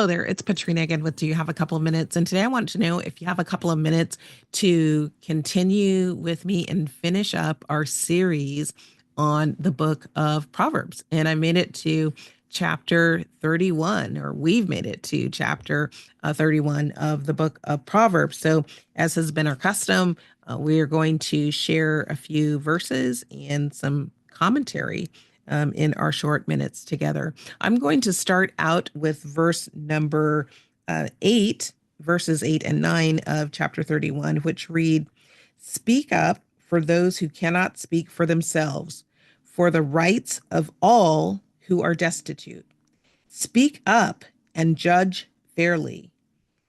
Hello there, it's Petrina again with Do You Have a Couple of Minutes? And today I want to know if you have a couple of minutes to continue with me and finish up our series on the book of Proverbs. And I made it to chapter 31, or we've made it to chapter 31 of the book of Proverbs. So, as has been our custom, we are going to share a few verses and some commentary in our short minutes together. I'm going to start out with verse number 8, verses 8 and 9 of chapter 31, which read, "Speak up for those who cannot speak for themselves, for the rights of all who are destitute. Speak up and judge fairly.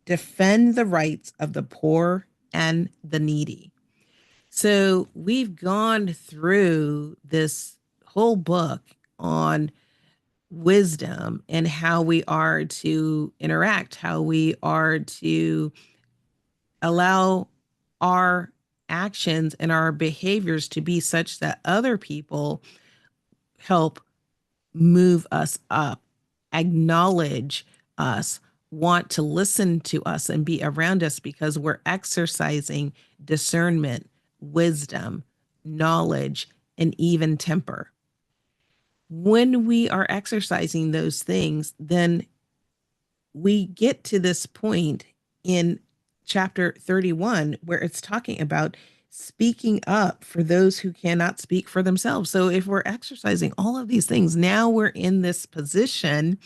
Defend the rights of the poor and the needy." So we've gone through this whole book on wisdom and how we are to interact, how we are to allow our actions and our behaviors to be such that other people help move us up, acknowledge us, want to listen to us and be around us because we're exercising discernment, wisdom, knowledge, and even temper. When we are exercising those things, then we get to this point in chapter 31 where it's talking about speaking up for those who cannot speak for themselves. So if we're exercising all of these things, now we're in this position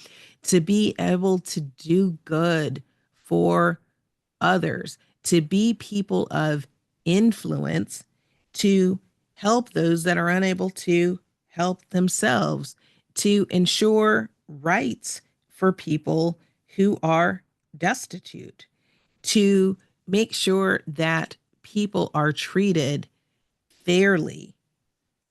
to be able to do good for others, to be people of influence, to help those that are unable to help themselves, to ensure rights for people who are destitute, to make sure that people are treated fairly,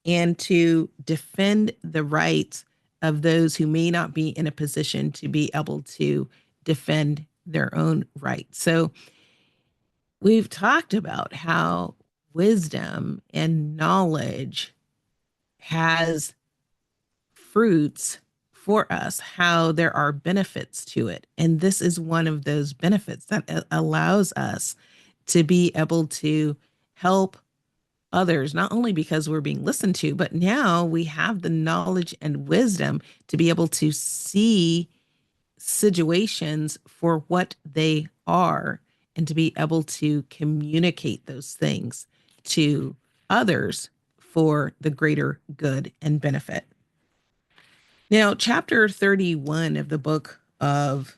and to defend the rights of those who may not be in a position to be able to defend their own rights. So we've talked about how wisdom and knowledge has fruits for us, how there are benefits to it. And this is one of those benefits that allows us to be able to help others, not only because we're being listened to, but now we have the knowledge and wisdom to be able to see situations for what they are and to be able to communicate those things to others for the greater good and benefit. Now, chapter 31 of the book of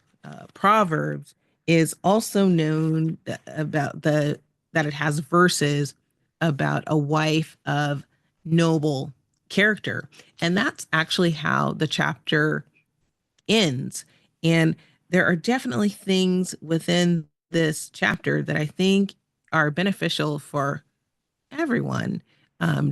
Proverbs is also known about that it has verses about a wife of noble character. And that's actually how the chapter ends. And there are definitely things within this chapter that I think are beneficial for everyone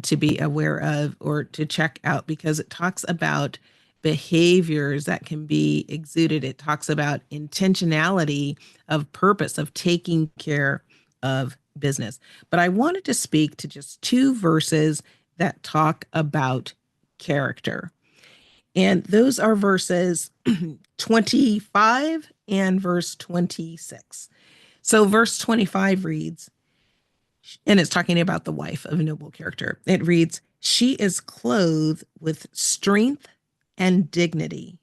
to be aware of or to check out because it talks about behaviors that can be exuded. It talks about intentionality of purpose, of taking care of business. But I wanted to speak to just two verses that talk about character. And those are verses 25 and verse 26. So, verse 25 reads, and it's talking about the wife of a noble character. It reads, "She is clothed with strength and dignity.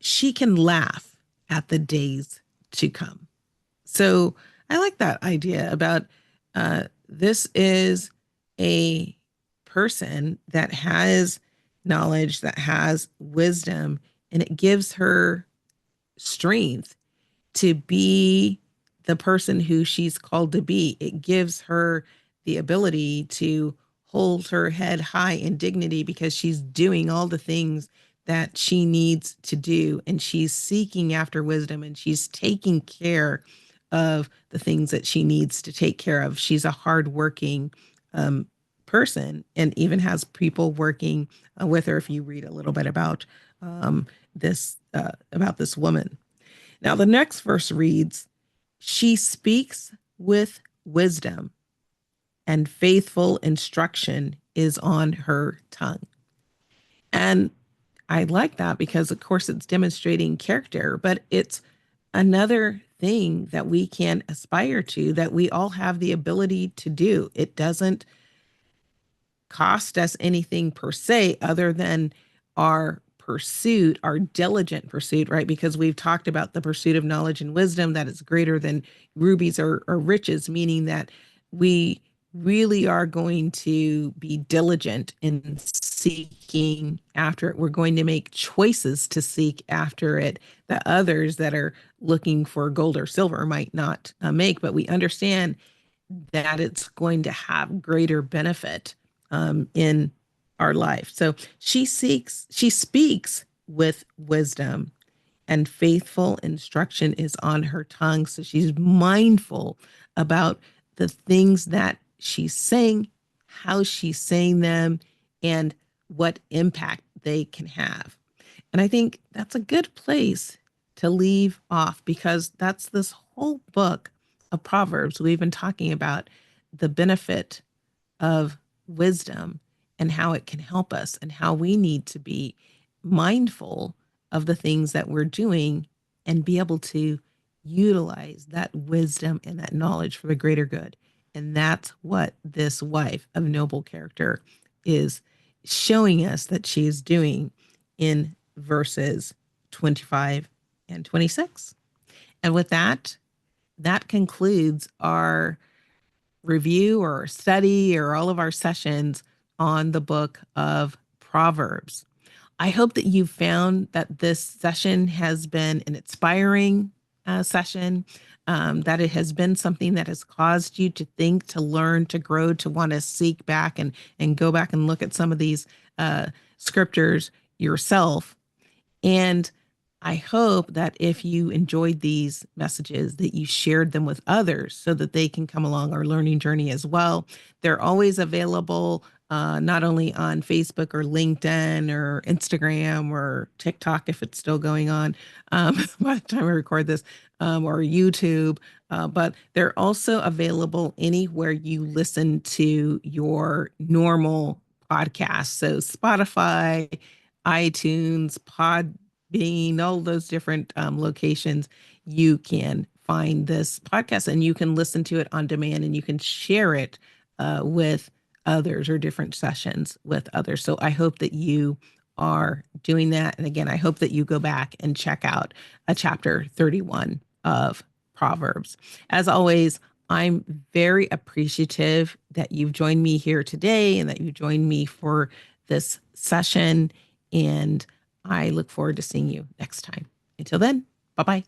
She can laugh at the days to come." So I like that idea about this is a person that has knowledge, that has wisdom, and it gives her strength to be the person who she's called to be. It gives her the ability to hold her head high in dignity because she's doing all the things that she needs to do. And she's seeking after wisdom and she's taking care of the things that she needs to take care of. She's a hardworking person and even has people working with her. If you read a little bit about this woman. Now, the next verse reads, "She speaks with wisdom, and faithful instruction is on her tongue." And I like that because, of course, it's demonstrating character, but it's another thing that we can aspire to, that we all have the ability to do. It doesn't cost us anything per se other than our pursuit, our diligent pursuit, right? Because we've talked about the pursuit of knowledge and wisdom that is greater than rubies or riches, meaning that we really are going to be diligent in seeking after it. We're going to make choices to seek after it that others that are looking for gold or silver might not make, but we understand that it's going to have greater benefit in our life. So she speaks with wisdom, and faithful instruction is on her tongue. So she's mindful about the things that she's saying, how she's saying them, and what impact they can have. And I think that's a good place to leave off because that's this whole book of Proverbs. We've been talking about the benefit of wisdom and how it can help us and how we need to be mindful of the things that we're doing and be able to utilize that wisdom and that knowledge for the greater good. And that's what this wife of noble character is showing us that she is doing in verses 25 and 26. And with that, that concludes our review or study or all of our sessions on the book of Proverbs. I hope that you found that this session has been an inspiring session, that it has been something that has caused you to think, to learn, to grow, to want to seek back and go back and look at some of these scriptures yourself. And I hope that if you enjoyed these messages, that you shared them with others so that they can come along our learning journey as well. They're always available, not only on Facebook or LinkedIn or Instagram or TikTok, if it's still going on by the time I record this, or YouTube, but they're also available anywhere you listen to your normal podcasts. So Spotify, iTunes, Podbean, all those different locations, you can find this podcast and you can listen to it on demand and you can share it with others or different sessions with others. So I hope that you are doing that. And again, I hope that you go back and check out a chapter 31 of Proverbs. As always, I'm very appreciative that you've joined me here today and that you joined me for this session. And I look forward to seeing you next time. Until then, bye bye.